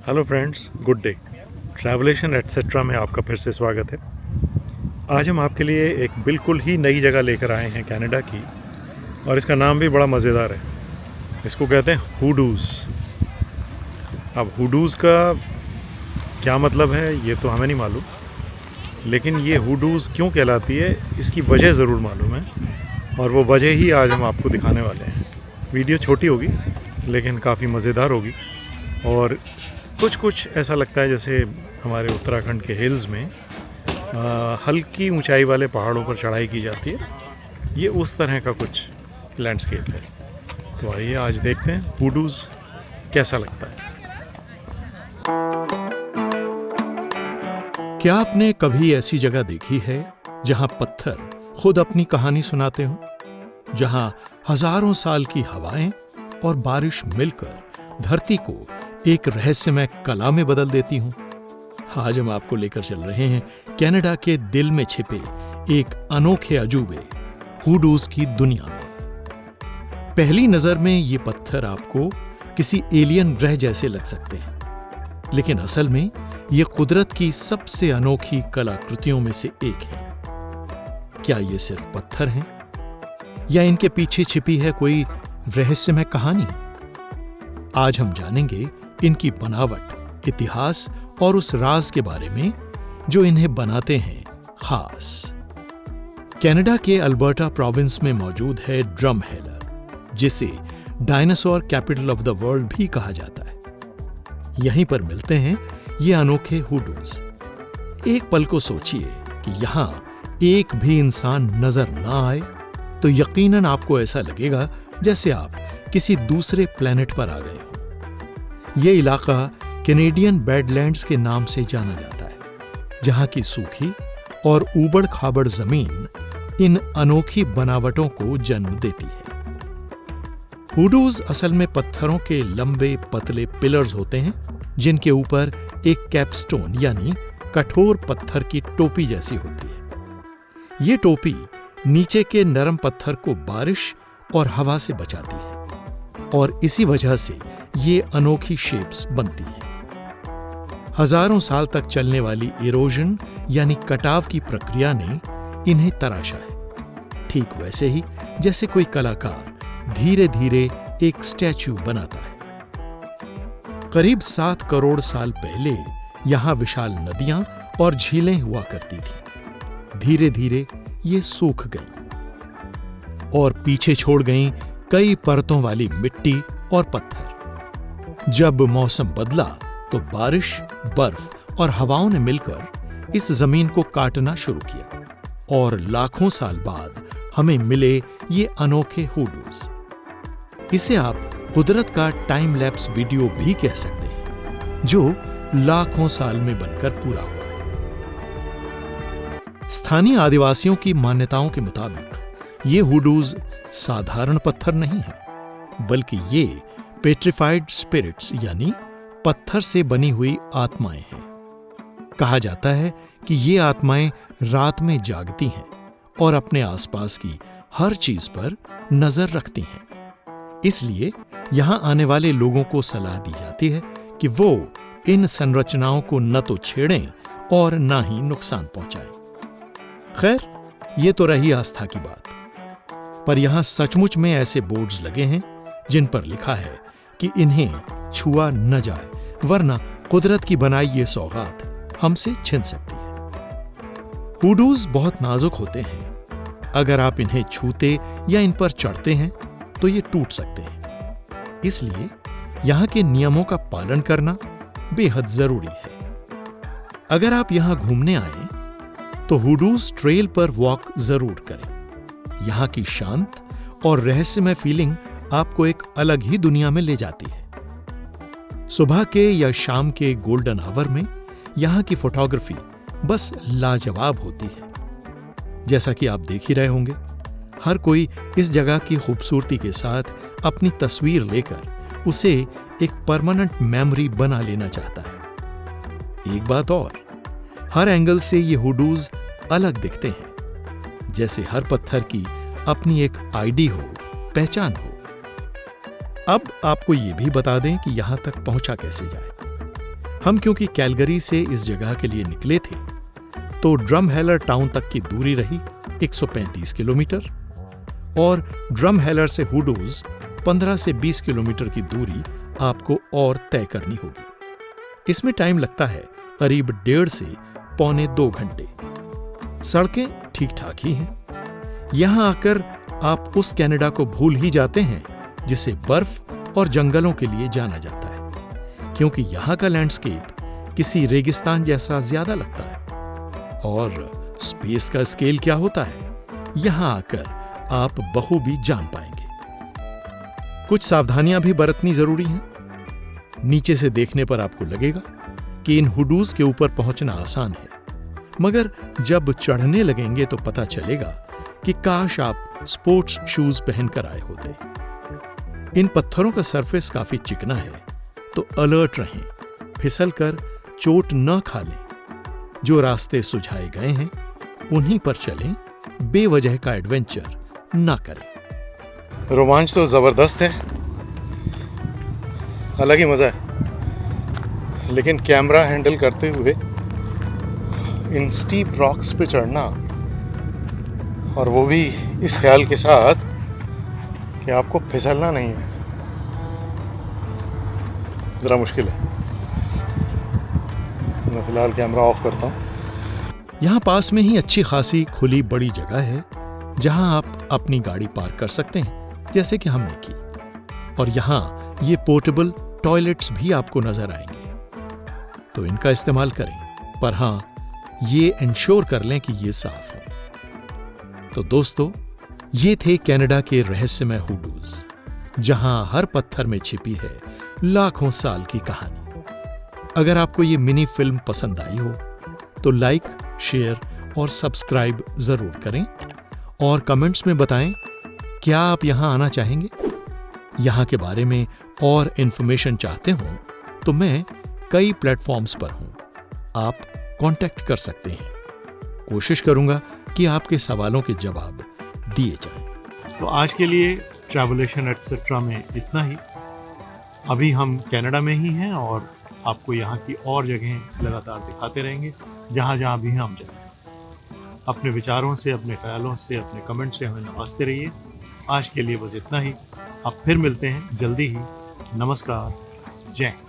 Hello friends, good day. ट्रैवलेशन etcetera में आपका फिर से स्वागत है। आज हम आपके लिए एक बिल्कुल ही नई जगह लेकर आए हैं कनाडा की, और इसका नाम भी बड़ा मज़ेदार है। इसको कहते हैं हुडूज़। अब हुडूज़ का क्या मतलब है ये तो हमें नहीं मालूम, लेकिन ये हुडूज़ क्यों कहलाती है इसकी वजह ज़रूर मालूम है, और वो वजह ही आज हम आपको दिखाने वाले हैं। वीडियो छोटी होगी लेकिन काफ़ी मज़ेदार होगी, और कुछ ऐसा लगता है जैसे हमारे उत्तराखंड के हिल्स में हल्की ऊंचाई वाले पहाड़ों पर चढ़ाई की जाती है। ये उस तरह का कुछ लैंडस्केप है। तो आइए आज देखते हैं हुडूज़ कैसा लगता है। क्या आपने कभी ऐसी जगह देखी है जहां पत्थर खुद अपनी कहानी सुनाते हो, जहां हजारों साल की हवाएं और बारिश मिलकर धरती को एक रहस्यमय कला में बदल देती हूं? आज हम आपको लेकर चल रहे हैं कनाडा के दिल में छिपे एक अनोखे अजूबे हुडूज़ की दुनिया में। पहली नजर में ये पत्थर आपको किसी एलियन ग्रह जैसे लग सकते हैं, लेकिन असल में ये कुदरत की सबसे अनोखी कलाकृतियों में से एक है। क्या ये सिर्फ पत्थर हैं, या इनके पीछे छिपी है कोई रहस्यमय कहानी? आज हम जानेंगे इनकी बनावट, इतिहास और उस राज के बारे में जो इन्हें बनाते हैं खास। कनाडा के अल्बर्टा प्रोविंस में मौजूद है ड्रमहेलर, जिसे dinosaur capital of the world भी कहा जाता है। यहीं पर मिलते हैं ये अनोखे हुडूज़। एक पल को सोचिए कि यहां एक भी इंसान नजर ना आए तो यकीनन आपको ऐसा लगेगा जैसे आप किसी दूसरे प्लेनेट पर आ गए हो। यह इलाका कैनेडियन बैडलैंड्स के नाम से जाना जाता है, जहां की सूखी और ऊबड़-खाबड़ जमीन इन अनोखी बनावटों को जन्म देती है। हुडूज़ असल में पत्थरों के लंबे पतले पिलर्स होते हैं, जिनके ऊपर एक कैपस्टोन यानी कठोर पत्थर की टोपी जैसी होती है। ये टोपी नीचे के नरम पत्थर को बारिश और हवा से बचाती है, और इसी वजह से ये अनोखी शेप्स बनती हैं। हजारों साल तक चलने वाली इरोजन यानी कटाव की प्रक्रिया ने इन्हें तराशा है, ठीक वैसे ही जैसे कोई कलाकार धीरे धीरे एक स्टैच्यू बनाता है। करीब 7 करोड़ साल पहले यहां विशाल नदियां और झीलें हुआ करती थीं। धीरे धीरे ये सूख गईं और पीछे छोड़ गईं कई परतों वाली मिट्टी और पत्थर। जब मौसम बदला तो बारिश, बर्फ और हवाओं ने मिलकर इस जमीन को काटना शुरू किया, और लाखों साल बाद हमें मिले ये अनोखे हुडूज़। इसे आप कुदरत का टाइम लैप्स वीडियो भी कह सकते हैं, जो लाखों साल में बनकर पूरा हुआ है। स्थानीय आदिवासियों की मान्यताओं के मुताबिक ये हुडूज़ साधारण पत्थर नहीं है, बल्कि ये पेट्रिफाइड स्पिरिट्स यानी पत्थर से बनी हुई आत्माएं हैं। कहा जाता है कि ये आत्माएं रात में जागती हैं और अपने आसपास की हर चीज पर नजर रखती हैं। इसलिए यहां आने वाले लोगों को सलाह दी जाती है कि वो इन संरचनाओं को न तो छेड़ें और न ही नुकसान पहुंचाएं। खैर, ये तो रही आस्था की बात, पर यहां सचमुच में ऐसे बोर्ड्स लगे हैं जिन पर लिखा है कि इन्हें छुआ न जाए, वरना कुदरत की बनाई ये सौगात हमसे छिन सकती है। हुडूज़ बहुत नाजुक होते हैं। अगर आप इन्हें छूते या इन पर चढ़ते हैं तो ये टूट सकते हैं। इसलिए यहां के नियमों का पालन करना बेहद जरूरी है। अगर आप यहां घूमने आए तो हुडूज़ ट्रेल पर वॉक जरूर करें। यहां की शांत और रहस्यमय फीलिंग आपको एक अलग ही दुनिया में ले जाती है। सुबह के या शाम के गोल्डन आवर में यहां की फोटोग्राफी बस लाजवाब होती है। जैसा कि आप देख ही रहे होंगे, हर कोई इस जगह की खूबसूरती के साथ अपनी तस्वीर लेकर उसे एक परमानेंट मेमोरी बना लेना चाहता है। एक बात और, हर एंगल से ये हुडूज़ अलग दिखते हैं, जैसे हर पत्थर की अपनी एक आईडी हो, पहचान हो। अब आपको ये भी बता दें कि यहां तक पहुंचा कैसे जाए। हम क्योंकि कैलगरी से इस जगह के लिए निकले थे, तो ड्रमहेलर टाउन तक की दूरी रही 135 किलोमीटर और ड्रमहेलर से हुडूज 15 से 20 किलोमीटर की दूरी आपको और तय करनी होगी। इसमें टाइम लगता है करीब 1.5 से पौने 2 घंटे। सड़कें ठीक ठाक ही हैं। यहां आकर आप उस कनाडा को भूल ही जाते हैं जिसे बर्फ और जंगलों के लिए जाना जाता है, क्योंकि यहां का लैंडस्केप किसी रेगिस्तान जैसा ज्यादा लगता है। और स्पेस का स्केल क्या होता है, यहां आकर आप बखूबी जान पाएंगे। कुछ सावधानियां भी बरतनी जरूरी हैं। नीचे से देखने पर आपको लगेगा कि इन हुडूज के ऊपर पहुंचना आसान है, मगर जब चढ़ने लगेंगे तो पता चलेगा कि काश आप स्पोर्ट्स शूज पहनकर आए होते। इन पत्थरों का सरफेस काफी चिकना है, तो अलर्ट रहें, फिसलकर चोट न खा लें। जो रास्ते सुझाए गए हैं उन्हीं पर चलें, बेवजह का एडवेंचर ना करें। रोमांच तो ज़बरदस्त है, अलग ही मज़ा है, लेकिन कैमरा हैंडल करते हुए इन स्टीप रॉक्स पे चढ़ना, और वो भी इस ख्याल के साथ कि आपको फिसलना नहीं है, ज़रा मुश्किल है। मैं फ़िलहाल कैमरा ऑफ करता हूँ। यहां पास में ही अच्छी खासी खुली बड़ी जगह है जहां आप अपनी गाड़ी पार्क कर सकते हैं, जैसे कि हमने की। और यहां ये पोर्टेबल टॉयलेट्स भी आपको नजर आएंगे, तो इनका इस्तेमाल करें, पर हां, ये इंश्योर कर लें कि ये साफ हो। तो दोस्तों, ये थे कनाडा के रहस्यमय हुडूज, जहां हर पत्थर में छिपी है लाखों साल की कहानी। अगर आपको ये मिनी फिल्म पसंद आई हो तो लाइक, शेयर और सब्सक्राइब जरूर करें, और कमेंट्स में बताएं क्या आप यहां आना चाहेंगे। यहां के बारे में और इंफॉर्मेशन चाहते हो तो मैं कई प्लेटफॉर्म्स पर हूं, आप कांटेक्ट कर सकते हैं। कोशिश करूंगा कि आपके सवालों के जवाब दिए जाएं। तो आज के लिए ट्रैवलेशन एटसेट्रा में इतना ही। अभी हम कनाडा में ही हैं और आपको यहाँ की और जगहें लगातार दिखाते रहेंगे, जहाँ जहाँ भी हम जाएं। अपने विचारों से, अपने ख्यालों से, अपने कमेंट से हमें नवाजते रहिए। आज के लिए बस इतना ही। अब फिर मिलते हैं जल्दी ही। नमस्कार, जय हिंद।